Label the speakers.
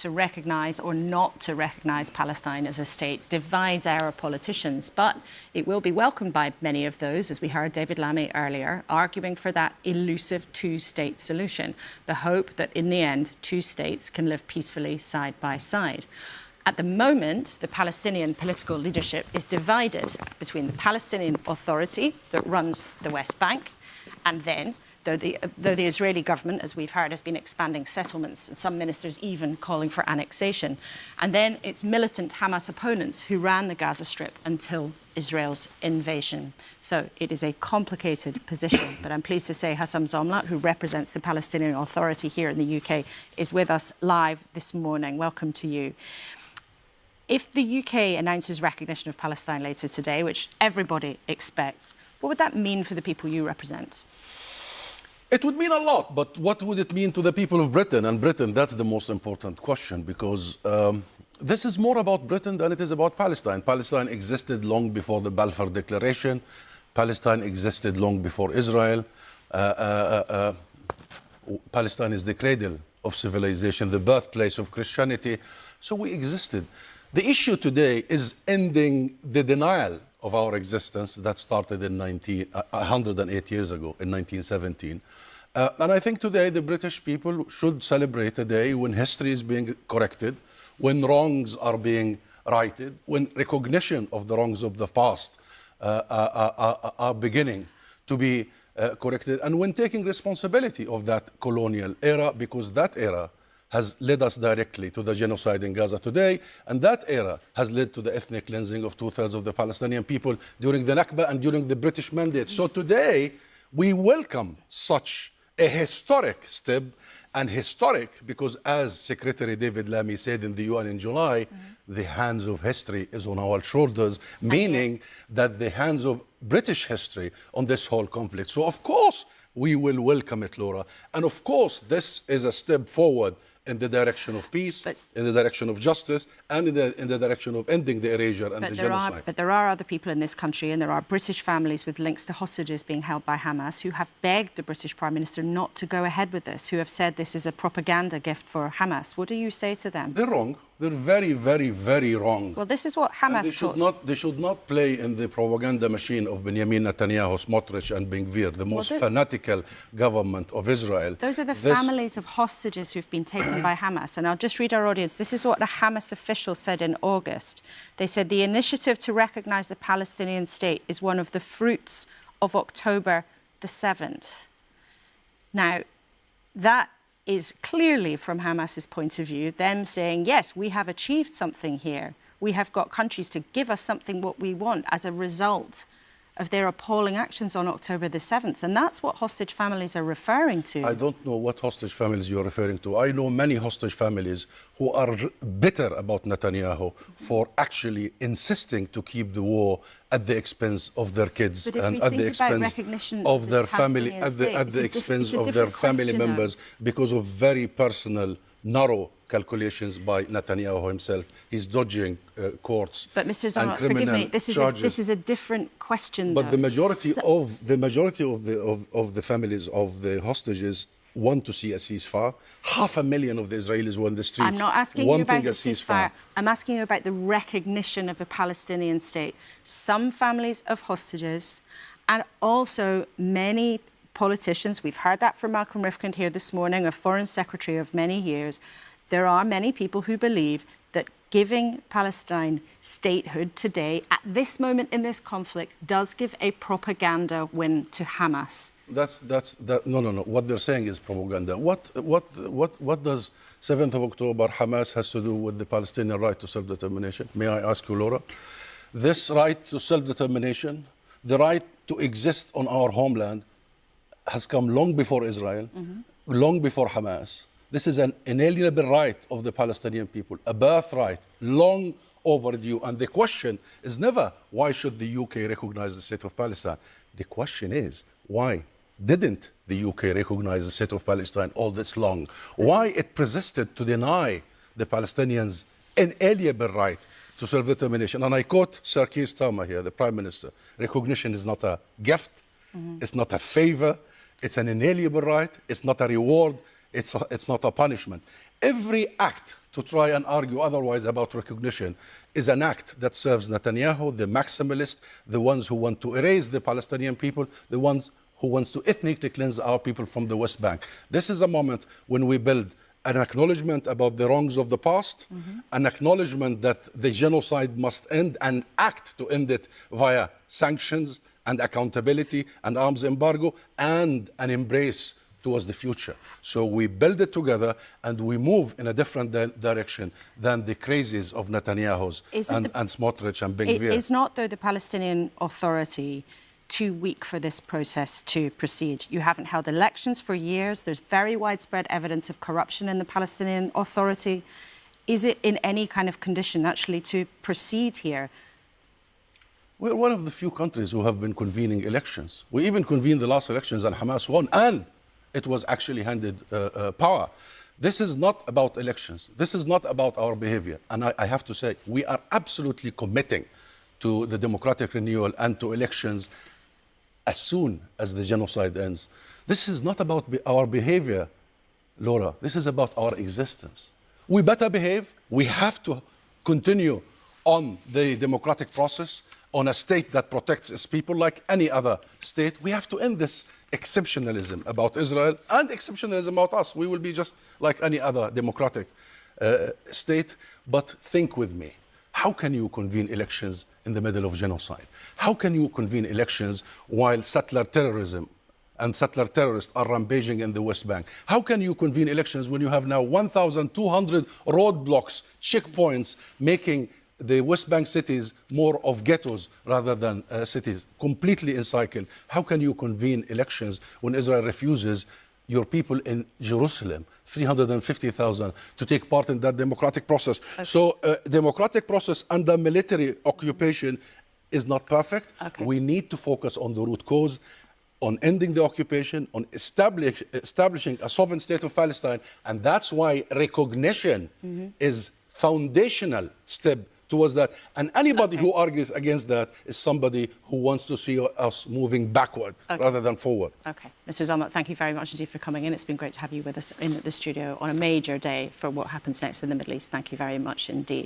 Speaker 1: to recognise or not to recognise Palestine as a state divides our politicians. But it will be welcomed by many of those, as we heard David Lammy earlier, arguing for that elusive two-state solution, the hope that in the end, two states can live peacefully side by side. At the moment, the Palestinian political leadership is divided between the Palestinian Authority that runs the West Bank, and then, though the Israeli government, as we've heard, has been expanding settlements, and some ministers even calling for annexation, and then its militant Hamas opponents who ran the Gaza Strip until Israel's invasion. So it is a complicated position, but I'm pleased to say Husam Zomlot, who represents the Palestinian Authority here in the UK, is with us live this morning. Welcome to you. If the UK announces recognition of Palestine later today, which everybody expects, what would that mean for the people you represent?
Speaker 2: It would mean a lot, but what would it mean to the people of Britain? And Britain, that's the most important question, because this is more about Britain than it is about Palestine. Palestine existed long before the Balfour Declaration. Palestine existed long before Israel. Palestine is the cradle of civilization, the birthplace of Christianity. So we existed. The issue today is ending the denial of our existence that started in 108 years ago, in 1917. And I think today the British people should celebrate a day when history is being corrected, when wrongs are being righted, when recognition of the wrongs of the past are beginning to be corrected, and when taking responsibility of that colonial era, because that era has led us directly to the genocide in Gaza today, and that era has led to the ethnic cleansing of 2/3 of the Palestinian people during the Nakba and during the British Mandate. So today, we welcome such a historic step, and historic because, as Secretary David Lammy said in the UN in July, the hands of history is on our shoulders, meaning that the hands of British history on this whole conflict. So, of course, we will welcome it, Laura. And, of course, this is a step forward in the direction of peace, in the direction of justice, and in the direction of ending the erasure and the genocide.
Speaker 1: But there are other people in this country, and there are British families with links to hostages being held by Hamas, who have begged the British Prime Minister not to go ahead with this, who have said this is a propaganda gift for Hamas. What do you say to them?
Speaker 2: They're wrong. They're very, very, very wrong.
Speaker 1: Well, this is what Hamas
Speaker 2: they should not play in the propaganda machine of Benjamin Netanyahu, Smotrich and Ben Gvir, the most fanatical government of Israel.
Speaker 1: Those are the families of hostages who've been taken by Hamas. And I'll just read our audience. This is what a Hamas official said in August. They said the initiative to recognise the Palestinian state is one of the fruits of October the 7th. Now, that is clearly, from Hamas's point of view, them saying, yes, we have achieved something here. We have got countries to give us something what we want as a result of their appalling actions on October the 7th. And that's what hostage families are referring to.
Speaker 2: I don't know what hostage families you're referring to. I know many hostage families who are bitter about Netanyahu for actually insisting to keep the war at the expense of their kids and at the expense of their family, at the expense of their family members, because of very personal, narrow calculations by Netanyahu himself. He's dodging courts.
Speaker 1: But Mr. Zomlot, forgive me, this is a different question.
Speaker 2: But the majority of the families of the hostages want to see a ceasefire. 500,000 of the Israelis were in the streets.
Speaker 1: I'm not asking you about the ceasefire. I'm asking you about the recognition of a Palestinian state. Some families of hostages, and also many politicians, we've heard that from Malcolm Rifkind here this morning, a foreign secretary of many years. There are many people who believe that giving Palestine statehood today, at this moment in this conflict, does give a propaganda win to Hamas. No. What they're saying is propaganda. What does 7th of October Hamas has to do with the Palestinian right to self-determination? May I ask you, Laura? This right to self-determination, the right to exist on our homeland, has come long before Israel, long before Hamas. This is an inalienable right of the Palestinian people, a birthright, long overdue. And the question is never, why should the UK recognize the State of Palestine? The question is, why didn't the UK recognize the State of Palestine all this long? Why it persisted to deny the Palestinians inalienable right to self-determination? And I quote Sir Keir Starmer here, the Prime Minister, recognition is not a gift, it's not a favor, it's an inalienable right, it's not a reward, it's not a punishment.
Speaker 2: Every act to try and argue otherwise about recognition is an act that serves Netanyahu, the maximalists, the ones who want to erase the Palestinian people, the ones who want to ethnically cleanse our people from the West Bank. This is a moment when we build an acknowledgement about the wrongs of the past, an acknowledgement that the genocide must end, and act to end it via sanctions and accountability and arms embargo, and an embrace towards the future. So we build it together and we move in a different direction than the crazies of Netanyahu's and Smotrich and Ben Gvir.
Speaker 1: Is not, though, the Palestinian Authority too weak for this process to proceed? You haven't held elections for years. There's very widespread evidence of corruption in the Palestinian Authority. Is it in any kind of condition actually to proceed here?
Speaker 2: We're one of the few countries who have been convening elections. We even convened the last elections and Hamas won, and it was actually handed power. This is not about elections. This is not about our behavior. And I have to say, we are absolutely committing to the democratic renewal and to elections as soon as the genocide ends. This is not about our behavior, Laura. This is about our existence. We better behave. We have to continue on the democratic process, on a state that protects its people like any other state. We have to end this exceptionalism about Israel and exceptionalism about us. We will be just like any other democratic state. But think with me. How can you convene elections in the middle of genocide? How can you convene elections while settler terrorism and settler terrorists are rampaging in the West Bank? How can you convene elections when you have now 1,200 roadblocks, checkpoints, making the West Bank cities more of ghettos rather than cities, completely in cycle? How can you convene elections when Israel refuses your people in Jerusalem, 350,000, to take part in that democratic process? Okay. So democratic process under military occupation is not perfect. Okay. We need to focus on the root cause, on ending the occupation, on establishing a sovereign state of Palestine. And that's why recognition is foundational step towards that. And anybody who argues against that is somebody who wants to see us moving backward rather than forward. Okay.
Speaker 1: Mr. Zomlot, thank you very much indeed for coming in. It's been great to have you with us in the studio on a major day for what happens next in the Middle East. Thank you very much indeed.